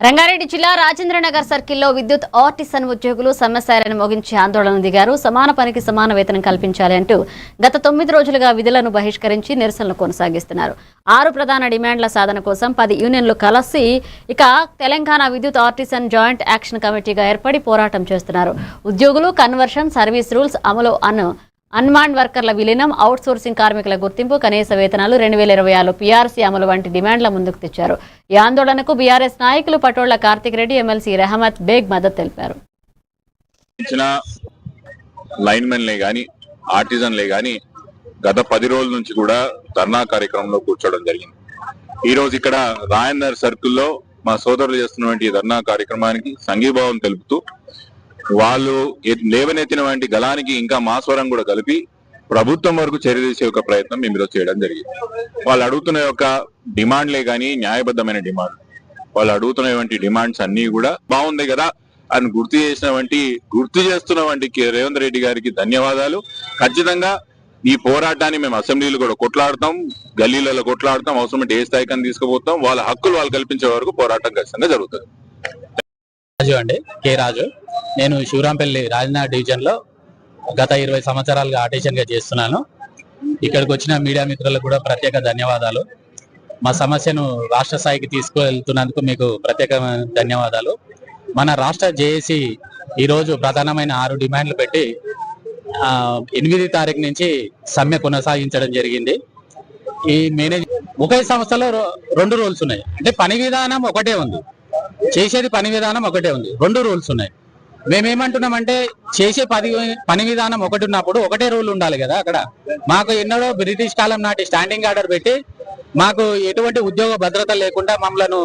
రంగారెడ్డి జిల్లా రాజేంద్రనగర్ సర్కిల్లో విద్యుత్ ఆర్టిసన్ ఉద్యోగులు సమ్మె మోగించి ఆందోళన దిగారు. సమాన పనికి సమాన వేతనం కల్పించాలి అంటూ గత 9 రోజులుగా విధులను బహిష్కరించి నిరసనలు కొనసాగిస్తున్నారు. 6 ప్రధాన డిమాండ్ల సాధన కోసం 10 యూనియన్లు కలిసి తెలంగాణ విద్యుత్ ఆర్టిసన్ జాయింట్ యాక్షన్ కమిటీగా ఏర్పడి పోరాటం చేస్తున్నారు. ఉద్యోగులు కన్వర్షన్, సర్వీస్ రూల్స్ అమలు, అన్మాన్డ్ వర్కర్ల విలీనం, అవుట్సోర్సింగ్ కార్మికుల గుర్తింపు, కనీస వేతనాలు, 2026 పీఆర్సీ అమలు వంటి డిమాండ్ల ముందుకు తెచ్చారు. ఈ ఆందోళనకు బీఆర్ఎస్ నాయకులు పటోళ్ల కార్తిక్ రెడ్డి, ఎమ్మెల్సీ రెహమత్ బేగ్ మద్దతు తెలిపారు. లైన్మెన్లే గాని ఆర్టిజన్లే గాని గత 10 రోజుల నుంచి కూడా ధర్నా కార్యక్రమంలో కూర్చోవడం జరిగింది. ఈ రోజు ఇక్కడ రాజేంద్ర సర్కిల్లో మా సోదరులు చేస్తున్నటువంటి ధర్నా కార్యక్రమానికి సంఘీభావం తెలుపుతూ వాళ్ళు లేవనెత్తిన వంటి గలానికి ఇంకా మా స్వరం కూడా కలిపి ప్రభుత్వం వరకు చర్య తీసే ఒక ప్రయత్నం మేము ఈరోజు చేయడం జరిగింది. వాళ్ళు అడుగుతున్న యొక్క డిమాండ్లే కానీ న్యాయబద్ధమైన డిమాండ్, వాళ్ళు అడుగుతున్నటువంటి డిమాండ్స్ అన్ని కూడా బాగుంది కదా అని గుర్తు చేస్తున్నటువంటి రేవంత్ రెడ్డి గారికి ధన్యవాదాలు. ఖచ్చితంగా ఈ పోరాటాన్ని మేము అసెంబ్లీలో కూడా కొట్లాడతాం, గల్లీలలో కొట్లాడతాం, అవసరమైతే ఏ స్థాయికి తీసుకుపోతాం. వాళ్ళ హక్కులు వాళ్ళు కల్పించే వరకు పోరాటం ఖచ్చితంగా జరుగుతుంది. రాజు అండి, కే రాజు. నేను శివరాంపల్లి రాజనగర్ డివిజన్ లో గత 20 సంవత్సరాలుగా ఆర్టిషన్ గా చేస్తున్నాను. ఇక్కడికి వచ్చిన మీడియా మిత్రులకు కూడా ప్రత్యేక ధన్యవాదాలు. మా సమస్యను రాష్ట్ర స్థాయికి తీసుకువెళ్తున్నందుకు మీకు ప్రత్యేకమైన ధన్యవాదాలు. మన రాష్ట్ర జేఏసీ ఈరోజు ప్రధానమైన 6 డిమాండ్లు పెట్టి 8 తారీఖు నుంచి సమ్మె కొనసాగించడం జరిగింది. ఈ ఒకే సంస్థలో 2 రూల్స్ ఉన్నాయి. అంటే పని విధానం ఒకటే ఉంది, చేసేది పని విధానం ఒకటే ఉంది, 2 రూల్స్ ఉన్నాయి. మేమేమంటున్నామంటే చేసే పని విధానం ఒకటి ఉన్నప్పుడు ఒకటే రూల్ ఉండాలి కదా. అక్కడ మాకు ఎన్నడో బ్రిటిష్ కాలం నాటి స్టాండింగ్ ఆర్డర్ పెట్టి మాకు ఎటువంటి ఉద్యోగ భద్రత లేకుండా మమ్మల్ని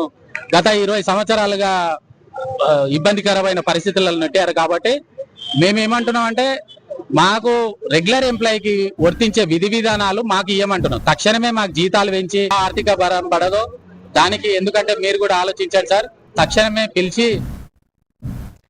గత 20 సంవత్సరాలుగా ఇబ్బందికరమైన పరిస్థితులలో నెట్టారు. కాబట్టి మేమేమంటున్నామంటే మాకు రెగ్యులర్ ఎంప్లాయీకి వర్తించే విధి విధానాలు మాకు ఇవ్వమంటున్నాం. తక్షణమే మాకు జీతాలు పెంచి ఆర్థిక భారం పడదో దానికి, ఎందుకంటే మీరు కూడా ఆలోచించండి సార్, తక్షణమే పిలిచి